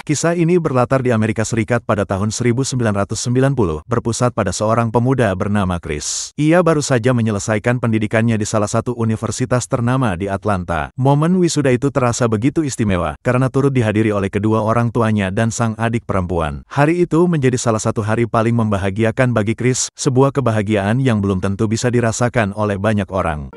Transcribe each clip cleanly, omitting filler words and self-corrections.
Kisah ini berlatar di Amerika Serikat pada tahun 1990, berpusat pada seorang pemuda bernama Chris. Ia baru saja menyelesaikan pendidikannya di salah satu universitas ternama di Atlanta. Momen wisuda itu terasa begitu istimewa, karena turut dihadiri oleh kedua orang tuanya dan sang adik perempuan. Hari itu menjadi salah satu hari paling membahagiakan bagi Chris, sebuah kebahagiaan yang belum tentu bisa dirasakan oleh banyak orang.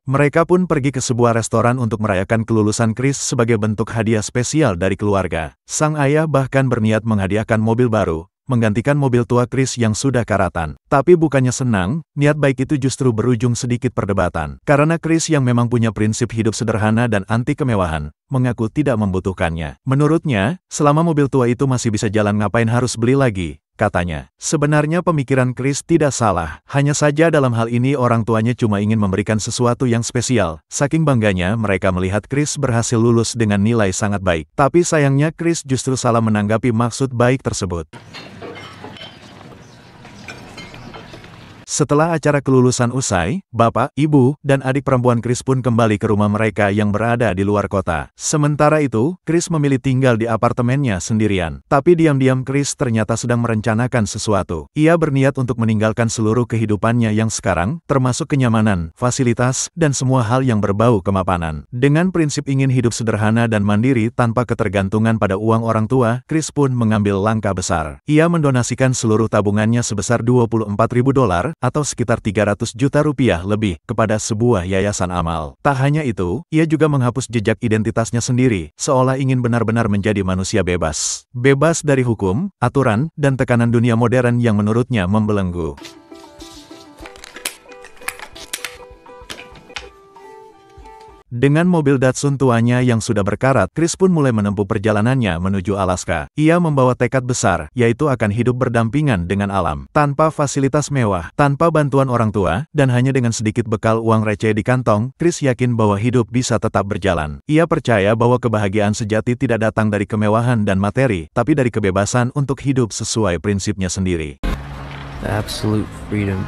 Mereka pun pergi ke sebuah restoran untuk merayakan kelulusan Chris sebagai bentuk hadiah spesial dari keluarga. Sang ayah bahkan berniat menghadiahkan mobil baru, menggantikan mobil tua Chris yang sudah karatan. Tapi bukannya senang, niat baik itu justru berujung sedikit perdebatan. Karena Chris yang memang punya prinsip hidup sederhana dan anti kemewahan, mengaku tidak membutuhkannya. Menurutnya, selama mobil tua itu masih bisa jalan ngapain harus beli lagi, katanya. Sebenarnya pemikiran Chris tidak salah, hanya saja dalam hal ini orang tuanya cuma ingin memberikan sesuatu yang spesial. Saking bangganya mereka melihat Chris berhasil lulus dengan nilai sangat baik. Tapi sayangnya Chris justru salah menanggapi maksud baik tersebut. Setelah acara kelulusan usai, bapak, ibu, dan adik perempuan Chris pun kembali ke rumah mereka yang berada di luar kota. Sementara itu, Chris memilih tinggal di apartemennya sendirian. Tapi diam-diam Chris ternyata sedang merencanakan sesuatu. Ia berniat untuk meninggalkan seluruh kehidupannya yang sekarang, termasuk kenyamanan, fasilitas, dan semua hal yang berbau kemapanan. Dengan prinsip ingin hidup sederhana dan mandiri tanpa ketergantungan pada uang orang tua, Chris pun mengambil langkah besar. Ia mendonasikan seluruh tabungannya sebesar $24.000, atau sekitar 300 juta rupiah lebih, kepada sebuah yayasan amal. Tak hanya itu, ia juga menghapus jejak identitasnya sendiri, seolah ingin benar-benar menjadi manusia bebas. Bebas dari hukum, aturan, dan tekanan dunia modern yang menurutnya membelenggu. Dengan mobil Datsun tuanya yang sudah berkarat, Chris pun mulai menempuh perjalanannya menuju Alaska. Ia membawa tekad besar, yaitu akan hidup berdampingan dengan alam. Tanpa fasilitas mewah, tanpa bantuan orang tua, dan hanya dengan sedikit bekal uang receh di kantong, Chris yakin bahwa hidup bisa tetap berjalan. Ia percaya bahwa kebahagiaan sejati tidak datang dari kemewahan dan materi, tapi dari kebebasan untuk hidup sesuai prinsipnya sendiri. Absolute freedom.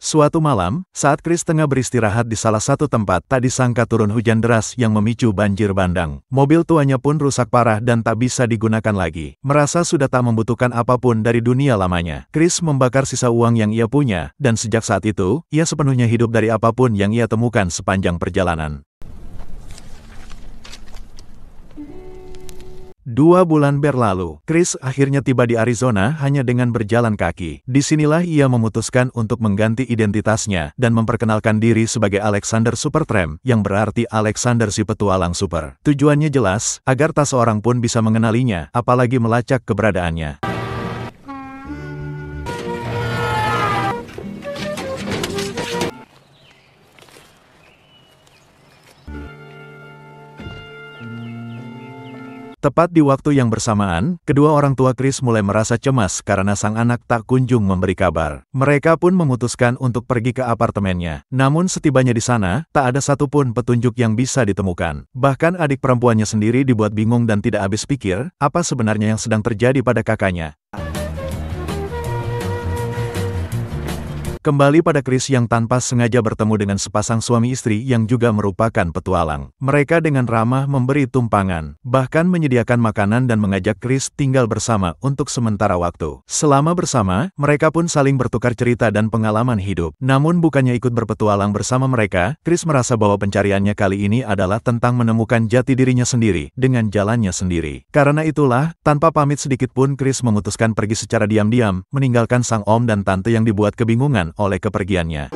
Suatu malam, saat Chris tengah beristirahat di salah satu tempat, tak disangka turun hujan deras yang memicu banjir bandang. Mobil tuanya pun rusak parah dan tak bisa digunakan lagi. Merasa sudah tak membutuhkan apapun dari dunia lamanya, Chris membakar sisa uang yang ia punya, dan sejak saat itu, ia sepenuhnya hidup dari apapun yang ia temukan sepanjang perjalanan. 2 bulan berlalu, Chris akhirnya tiba di Arizona hanya dengan berjalan kaki. Disinilah ia memutuskan untuk mengganti identitasnya dan memperkenalkan diri sebagai Alexander Supertramp, yang berarti Alexander si petualang super. Tujuannya jelas, agar tak seorang pun bisa mengenalinya, apalagi melacak keberadaannya. Tepat di waktu yang bersamaan, kedua orang tua Chris mulai merasa cemas karena sang anak tak kunjung memberi kabar. Mereka pun memutuskan untuk pergi ke apartemennya. Namun setibanya di sana, tak ada satupun petunjuk yang bisa ditemukan. Bahkan adik perempuannya sendiri dibuat bingung dan tidak habis pikir, apa sebenarnya yang sedang terjadi pada kakaknya. Kembali pada Chris yang tanpa sengaja bertemu dengan sepasang suami istri yang juga merupakan petualang. Mereka dengan ramah memberi tumpangan, bahkan menyediakan makanan dan mengajak Chris tinggal bersama untuk sementara waktu. Selama bersama, mereka pun saling bertukar cerita dan pengalaman hidup. Namun bukannya ikut berpetualang bersama mereka, Chris merasa bahwa pencariannya kali ini adalah tentang menemukan jati dirinya sendiri, dengan jalannya sendiri. Karena itulah, tanpa pamit sedikit pun Chris memutuskan pergi secara diam-diam, meninggalkan sang om dan tante yang dibuat kebingungan oleh kepergiannya.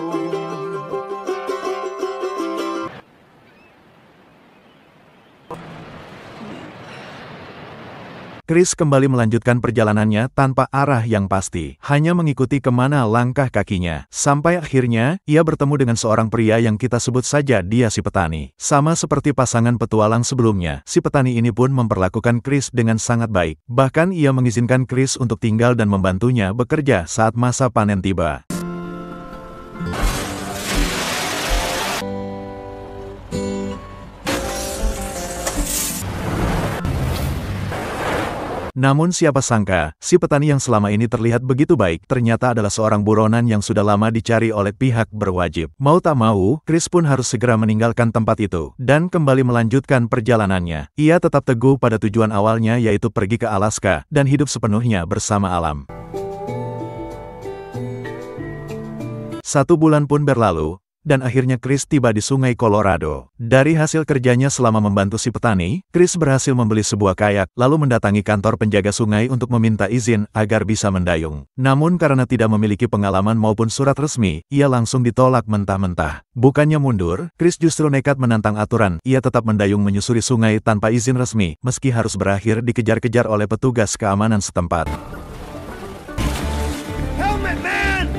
Chris kembali melanjutkan perjalanannya tanpa arah yang pasti, hanya mengikuti kemana langkah kakinya. Sampai akhirnya, ia bertemu dengan seorang pria yang kita sebut saja dia si petani. Sama seperti pasangan petualang sebelumnya, si petani ini pun memperlakukan Chris dengan sangat baik. Bahkan ia mengizinkan Chris untuk tinggal dan membantunya bekerja saat masa panen tiba. Namun siapa sangka, si petani yang selama ini terlihat begitu baik, ternyata adalah seorang buronan yang sudah lama dicari oleh pihak berwajib. Mau tak mau, Chris pun harus segera meninggalkan tempat itu, dan kembali melanjutkan perjalanannya. Ia tetap teguh pada tujuan awalnya, yaitu pergi ke Alaska, dan hidup sepenuhnya bersama alam. 1 bulan pun berlalu, dan akhirnya Chris tiba di Sungai Colorado. Dari hasil kerjanya selama membantu si petani, Chris berhasil membeli sebuah kayak, lalu mendatangi kantor penjaga sungai untuk meminta izin agar bisa mendayung. Namun karena tidak memiliki pengalaman maupun surat resmi, ia langsung ditolak mentah-mentah. Bukannya mundur, Chris justru nekat menantang aturan. Ia tetap mendayung menyusuri sungai tanpa izin resmi, meski harus berakhir dikejar-kejar oleh petugas keamanan setempat. Helmet, man!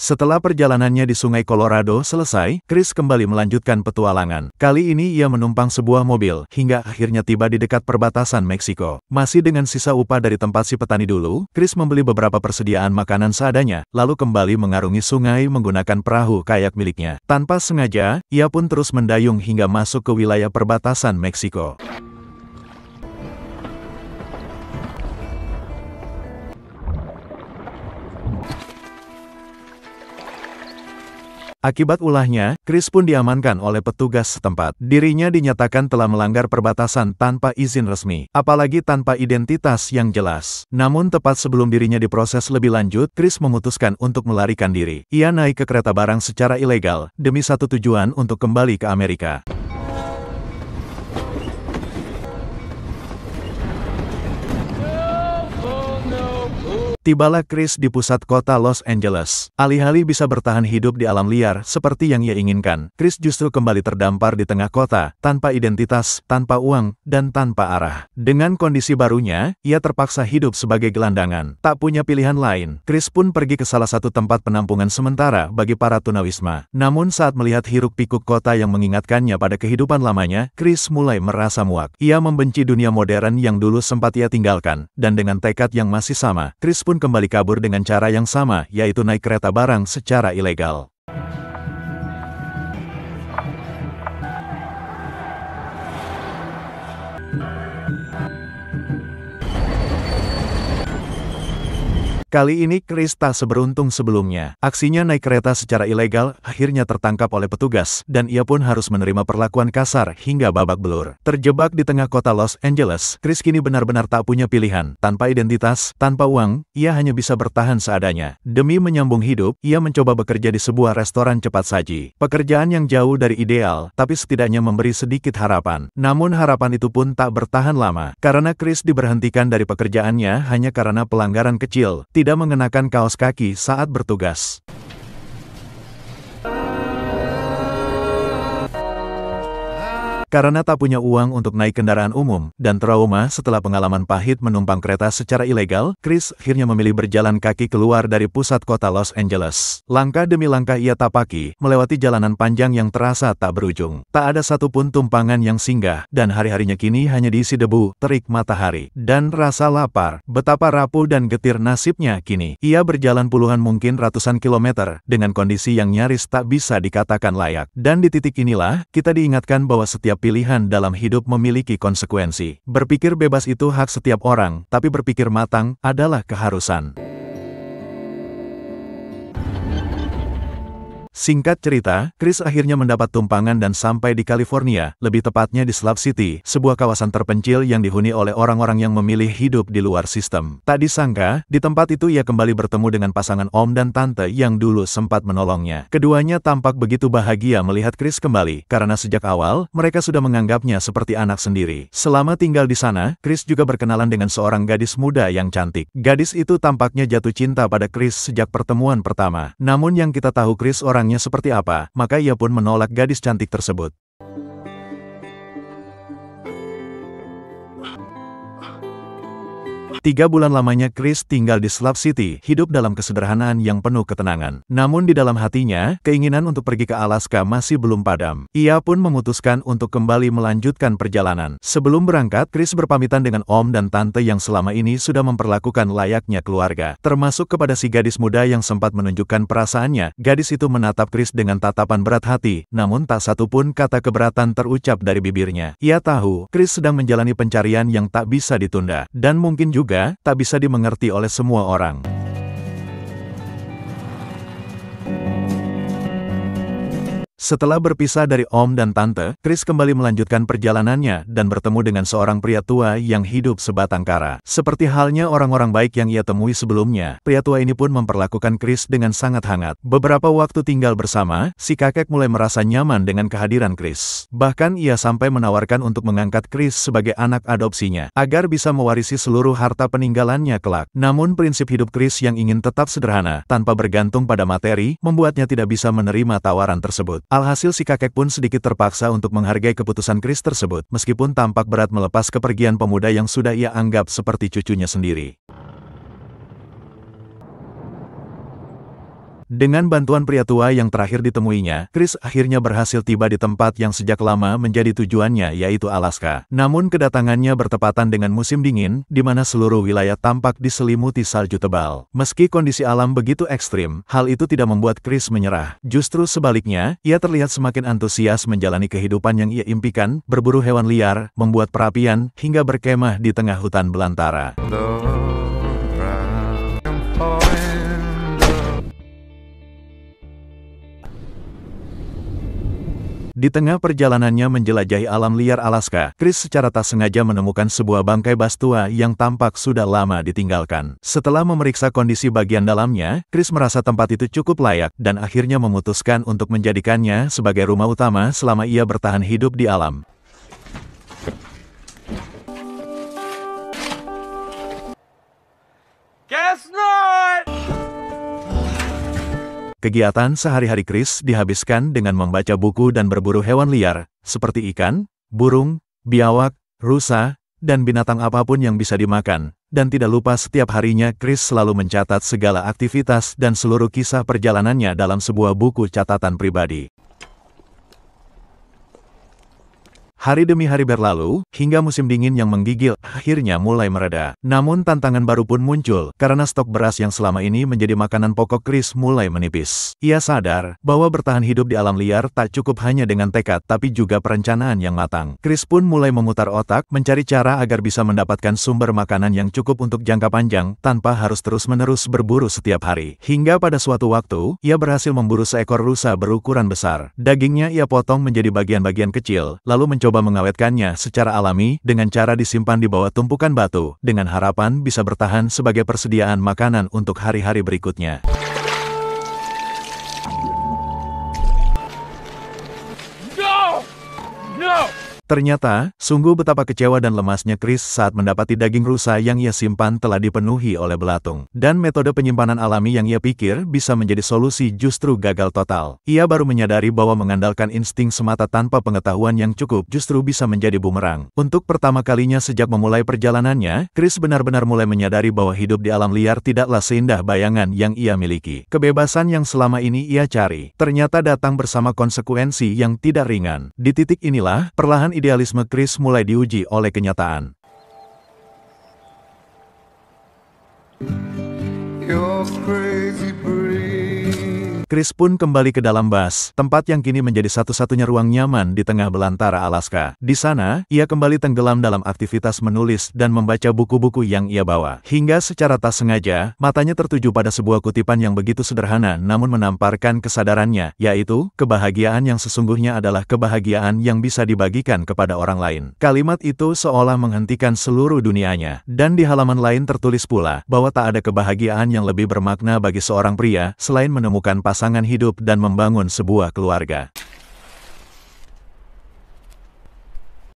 Setelah perjalanannya di Sungai Colorado selesai, Chris kembali melanjutkan petualangan. Kali ini ia menumpang sebuah mobil, hingga akhirnya tiba di dekat perbatasan Meksiko. Masih dengan sisa upah dari tempat si petani dulu, Chris membeli beberapa persediaan makanan seadanya, lalu kembali mengarungi sungai menggunakan perahu kayak miliknya. Tanpa sengaja, ia pun terus mendayung hingga masuk ke wilayah perbatasan Meksiko. Akibat ulahnya, Chris pun diamankan oleh petugas setempat. Dirinya dinyatakan telah melanggar perbatasan tanpa izin resmi, apalagi tanpa identitas yang jelas. Namun tepat sebelum dirinya diproses lebih lanjut, Chris memutuskan untuk melarikan diri. Ia naik ke kereta barang secara ilegal, demi satu tujuan untuk kembali ke Amerika. Tibalah Chris di pusat kota Los Angeles. Alih-alih bisa bertahan hidup di alam liar seperti yang ia inginkan, Chris justru kembali terdampar di tengah kota, tanpa identitas, tanpa uang, dan tanpa arah. Dengan kondisi barunya, ia terpaksa hidup sebagai gelandangan. Tak punya pilihan lain, Chris pun pergi ke salah satu tempat penampungan sementara bagi para tunawisma. Namun saat melihat hiruk-pikuk kota yang mengingatkannya pada kehidupan lamanya, Chris mulai merasa muak. Ia membenci dunia modern yang dulu sempat ia tinggalkan, dan dengan tekad yang masih sama, Chris pun kembali kabur dengan cara yang sama, yaitu naik kereta barang secara ilegal. Kali ini Chris tak seberuntung sebelumnya. Aksinya naik kereta secara ilegal akhirnya tertangkap oleh petugas, dan ia pun harus menerima perlakuan kasar hingga babak belur. Terjebak di tengah kota Los Angeles, Chris kini benar-benar tak punya pilihan. Tanpa identitas, tanpa uang, ia hanya bisa bertahan seadanya. Demi menyambung hidup, ia mencoba bekerja di sebuah restoran cepat saji. Pekerjaan yang jauh dari ideal, tapi setidaknya memberi sedikit harapan. Namun harapan itu pun tak bertahan lama, karena Chris diberhentikan dari pekerjaannya hanya karena pelanggaran kecil. Tidak mengenakan kaos kaki saat bertugas. Karena tak punya uang untuk naik kendaraan umum, dan trauma setelah pengalaman pahit menumpang kereta secara ilegal, Chris akhirnya memilih berjalan kaki keluar dari pusat kota Los Angeles. Langkah demi langkah ia tapaki, melewati jalanan panjang yang terasa tak berujung. Tak ada satupun tumpangan yang singgah, dan hari-harinya kini hanya diisi debu, terik matahari, dan rasa lapar. Betapa rapuh dan getir nasibnya kini. Ia berjalan puluhan mungkin ratusan kilometer, dengan kondisi yang nyaris tak bisa dikatakan layak. Dan di titik inilah, kita diingatkan bahwa setiap pilihan dalam hidup memiliki konsekuensi. Berpikir bebas itu hak setiap orang, tapi berpikir matang adalah keharusan. Singkat cerita, Chris akhirnya mendapat tumpangan dan sampai di California, lebih tepatnya di Slab City, sebuah kawasan terpencil yang dihuni oleh orang-orang yang memilih hidup di luar sistem. Tak disangka, di tempat itu ia kembali bertemu dengan pasangan om dan tante yang dulu sempat menolongnya. Keduanya tampak begitu bahagia melihat Chris kembali, karena sejak awal, mereka sudah menganggapnya seperti anak sendiri. Selama tinggal di sana, Chris juga berkenalan dengan seorang gadis muda yang cantik. Gadis itu tampaknya jatuh cinta pada Chris sejak pertemuan pertama. Namun yang kita tahu Chris orangnya seperti apa, maka ia pun menolak gadis cantik tersebut. 3 bulan lamanya Chris tinggal di Slab City, hidup dalam kesederhanaan yang penuh ketenangan. Namun di dalam hatinya, keinginan untuk pergi ke Alaska masih belum padam. Ia pun memutuskan untuk kembali melanjutkan perjalanan. Sebelum berangkat, Chris berpamitan dengan om dan tante yang selama ini sudah memperlakukan layaknya keluarga. Termasuk kepada si gadis muda yang sempat menunjukkan perasaannya. Gadis itu menatap Chris dengan tatapan berat hati, namun tak satu pun kata keberatan terucap dari bibirnya. Ia tahu, Chris sedang menjalani pencarian yang tak bisa ditunda, dan mungkin juga tak bisa dimengerti oleh semua orang. Setelah berpisah dari om dan tante, Chris kembali melanjutkan perjalanannya dan bertemu dengan seorang pria tua yang hidup sebatang kara. Seperti halnya orang-orang baik yang ia temui sebelumnya, pria tua ini pun memperlakukan Chris dengan sangat hangat. Beberapa waktu tinggal bersama, si kakek mulai merasa nyaman dengan kehadiran Chris. Bahkan ia sampai menawarkan untuk mengangkat Chris sebagai anak adopsinya, agar bisa mewarisi seluruh harta peninggalannya kelak. Namun prinsip hidup Chris yang ingin tetap sederhana, tanpa bergantung pada materi, membuatnya tidak bisa menerima tawaran tersebut. Alhasil si kakek pun sedikit terpaksa untuk menghargai keputusan Chris tersebut, meskipun tampak berat melepas kepergian pemuda yang sudah ia anggap seperti cucunya sendiri. Dengan bantuan pria tua yang terakhir ditemuinya, Chris akhirnya berhasil tiba di tempat yang sejak lama menjadi tujuannya, yaitu Alaska. Namun kedatangannya bertepatan dengan musim dingin, di mana seluruh wilayah tampak diselimuti salju tebal. Meski kondisi alam begitu ekstrim, hal itu tidak membuat Chris menyerah. Justru sebaliknya, ia terlihat semakin antusias menjalani kehidupan yang ia impikan, berburu hewan liar, membuat perapian, hingga berkemah di tengah hutan belantara. Di tengah perjalanannya menjelajahi alam liar Alaska, Chris secara tak sengaja menemukan sebuah bangkai bas tua yang tampak sudah lama ditinggalkan. Setelah memeriksa kondisi bagian dalamnya, Chris merasa tempat itu cukup layak, dan akhirnya memutuskan untuk menjadikannya sebagai rumah utama selama ia bertahan hidup di alam. Guess not! Kegiatan sehari-hari Chris dihabiskan dengan membaca buku dan berburu hewan liar, seperti ikan, burung, biawak, rusa, dan binatang apapun yang bisa dimakan. Dan tidak lupa setiap harinya Chris selalu mencatat segala aktivitas dan seluruh kisah perjalanannya dalam sebuah buku catatan pribadi. Hari demi hari berlalu, hingga musim dingin yang menggigil akhirnya mulai mereda. Namun tantangan baru pun muncul, karena stok beras yang selama ini menjadi makanan pokok Chris mulai menipis. Ia sadar bahwa bertahan hidup di alam liar tak cukup hanya dengan tekad, tapi juga perencanaan yang matang. Chris pun mulai memutar otak, mencari cara agar bisa mendapatkan sumber makanan yang cukup untuk jangka panjang, tanpa harus terus-menerus berburu setiap hari. Hingga pada suatu waktu, ia berhasil memburu seekor rusa berukuran besar. Dagingnya ia potong menjadi bagian-bagian kecil, lalu mencoba mengawetkannya secara alami dengan cara disimpan di bawah tumpukan batu, dengan harapan bisa bertahan sebagai persediaan makanan untuk hari-hari berikutnya. No! No! Ternyata, sungguh betapa kecewa dan lemasnya Chris saat mendapati daging rusa yang ia simpan telah dipenuhi oleh belatung. Dan metode penyimpanan alami yang ia pikir bisa menjadi solusi justru gagal total. Ia baru menyadari bahwa mengandalkan insting semata tanpa pengetahuan yang cukup justru bisa menjadi bumerang. Untuk pertama kalinya sejak memulai perjalanannya, Chris benar-benar mulai menyadari bahwa hidup di alam liar tidaklah seindah bayangan yang ia miliki. Kebebasan yang selama ini ia cari, ternyata datang bersama konsekuensi yang tidak ringan. Di titik inilah, perlahan idealisme Chris mulai diuji oleh kenyataan. Chris pun kembali ke dalam bas, tempat yang kini menjadi satu-satunya ruang nyaman di tengah belantara Alaska. Di sana, ia kembali tenggelam dalam aktivitas menulis dan membaca buku-buku yang ia bawa. Hingga secara tak sengaja, matanya tertuju pada sebuah kutipan yang begitu sederhana namun menamparkan kesadarannya, yaitu, kebahagiaan yang sesungguhnya adalah kebahagiaan yang bisa dibagikan kepada orang lain. Kalimat itu seolah menghentikan seluruh dunianya. Dan di halaman lain tertulis pula, bahwa tak ada kebahagiaan yang lebih bermakna bagi seorang pria, selain menemukan pasangan hidup dan membangun sebuah keluarga.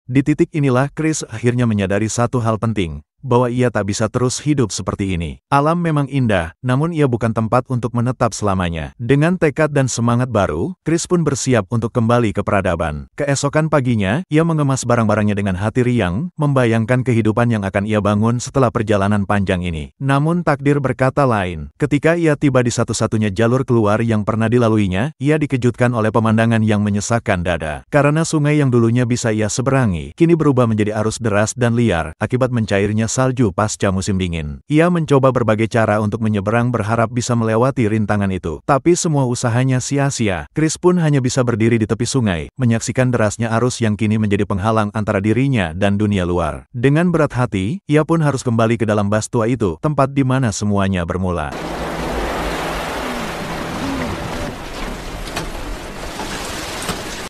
Di titik inilah Chris akhirnya menyadari satu hal penting, bahwa ia tak bisa terus hidup seperti ini. Alam memang indah, namun ia bukan tempat untuk menetap selamanya. Dengan tekad dan semangat baru, Chris pun bersiap untuk kembali ke peradaban. Keesokan paginya, ia mengemas barang-barangnya dengan hati riang, membayangkan kehidupan yang akan ia bangun setelah perjalanan panjang ini. Namun takdir berkata lain. Ketika ia tiba di satu-satunya jalur keluar yang pernah dilaluinya, ia dikejutkan oleh pemandangan yang menyesakkan dada. Karena sungai yang dulunya bisa ia seberangi, kini berubah menjadi arus deras dan liar, akibat mencairnya salju pasca musim dingin. Ia mencoba berbagai cara untuk menyeberang berharap bisa melewati rintangan itu. Tapi semua usahanya sia-sia. Chris pun hanya bisa berdiri di tepi sungai, menyaksikan derasnya arus yang kini menjadi penghalang antara dirinya dan dunia luar. Dengan berat hati, ia pun harus kembali ke dalam bas tua itu, tempat di mana semuanya bermula.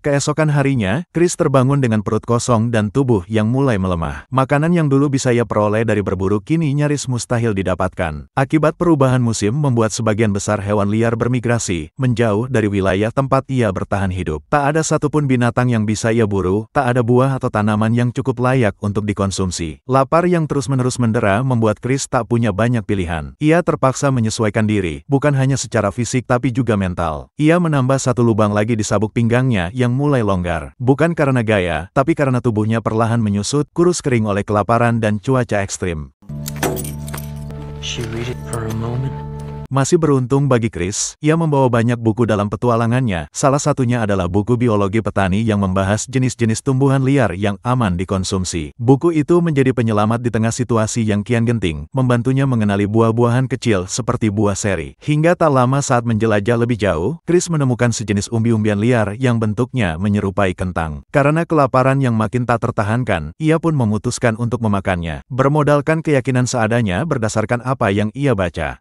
Keesokan harinya, Chris terbangun dengan perut kosong dan tubuh yang mulai melemah. Makanan yang dulu bisa ia peroleh dari berburu kini nyaris mustahil didapatkan. Akibat perubahan musim membuat sebagian besar hewan liar bermigrasi, menjauh dari wilayah tempat ia bertahan hidup. Tak ada satupun binatang yang bisa ia buru, tak ada buah atau tanaman yang cukup layak untuk dikonsumsi. Lapar yang terus-menerus mendera membuat Chris tak punya banyak pilihan. Ia terpaksa menyesuaikan diri, bukan hanya secara fisik tapi juga mental. Ia menambah satu lubang lagi di sabuk pinggangnya yang mulai longgar. Bukan karena gaya, tapi karena tubuhnya perlahan menyusut, kurus kering oleh kelaparan dan cuaca ekstrim. She read it for a moment. Masih beruntung bagi Chris, ia membawa banyak buku dalam petualangannya. Salah satunya adalah buku biologi petani yang membahas jenis-jenis tumbuhan liar yang aman dikonsumsi. Buku itu menjadi penyelamat di tengah situasi yang kian genting, membantunya mengenali buah-buahan kecil seperti buah seri. Hingga tak lama saat menjelajah lebih jauh, Chris menemukan sejenis umbi-umbian liar yang bentuknya menyerupai kentang. Karena kelaparan yang makin tak tertahankan, ia pun memutuskan untuk memakannya, bermodalkan keyakinan seadanya berdasarkan apa yang ia baca.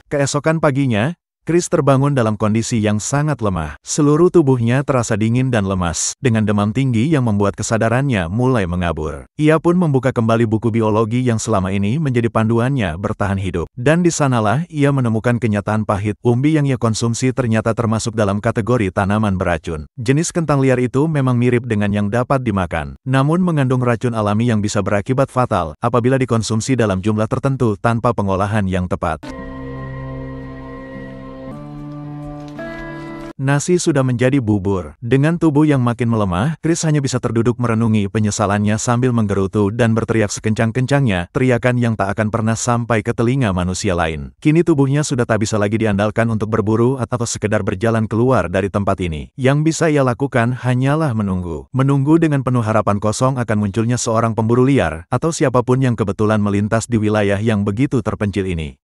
Keesokan paginya, Chris terbangun dalam kondisi yang sangat lemah. Seluruh tubuhnya terasa dingin dan lemas, dengan demam tinggi yang membuat kesadarannya mulai mengabur. Ia pun membuka kembali buku biologi yang selama ini menjadi panduannya bertahan hidup. Dan di sanalah ia menemukan kenyataan pahit, umbi yang ia konsumsi ternyata termasuk dalam kategori tanaman beracun. Jenis kentang liar itu memang mirip dengan yang dapat dimakan, namun mengandung racun alami yang bisa berakibat fatal apabila dikonsumsi dalam jumlah tertentu tanpa pengolahan yang tepat. Nasi sudah menjadi bubur. Dengan tubuh yang makin melemah, Chris hanya bisa terduduk merenungi penyesalannya sambil menggerutu dan berteriak sekencang-kencangnya, teriakan yang tak akan pernah sampai ke telinga manusia lain. Kini tubuhnya sudah tak bisa lagi diandalkan untuk berburu atau sekedar berjalan keluar dari tempat ini. Yang bisa ia lakukan hanyalah menunggu. Menunggu dengan penuh harapan kosong akan munculnya seorang pemburu liar, atau siapapun yang kebetulan melintas di wilayah yang begitu terpencil ini.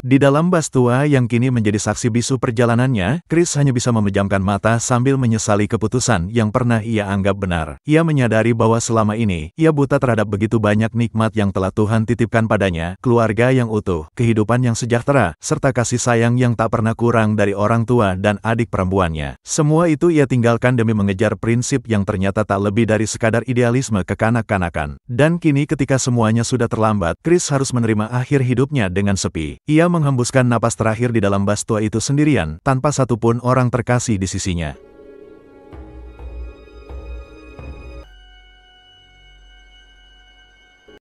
Di dalam bas tua yang kini menjadi saksi bisu perjalanannya, Chris hanya bisa memejamkan mata sambil menyesali keputusan yang pernah ia anggap benar. Ia menyadari bahwa selama ini, ia buta terhadap begitu banyak nikmat yang telah Tuhan titipkan padanya, keluarga yang utuh, kehidupan yang sejahtera, serta kasih sayang yang tak pernah kurang dari orang tua dan adik perempuannya. Semua itu ia tinggalkan demi mengejar prinsip yang ternyata tak lebih dari sekadar idealisme kekanak-kanakan. Dan kini ketika semuanya sudah terlambat, Chris harus menerima akhir hidupnya dengan sepi. Ia menghembuskan napas terakhir di dalam bas tua itu sendirian, tanpa satupun orang terkasih di sisinya.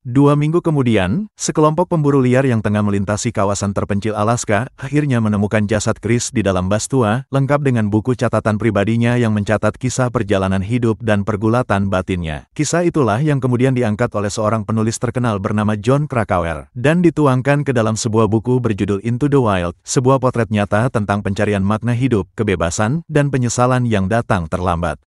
2 minggu kemudian, sekelompok pemburu liar yang tengah melintasi kawasan terpencil Alaska, akhirnya menemukan jasad Chris di dalam bas tua, lengkap dengan buku catatan pribadinya yang mencatat kisah perjalanan hidup dan pergulatan batinnya. Kisah itulah yang kemudian diangkat oleh seorang penulis terkenal bernama Jon Krakauer, dan dituangkan ke dalam sebuah buku berjudul Into the Wild, sebuah potret nyata tentang pencarian makna hidup, kebebasan, dan penyesalan yang datang terlambat.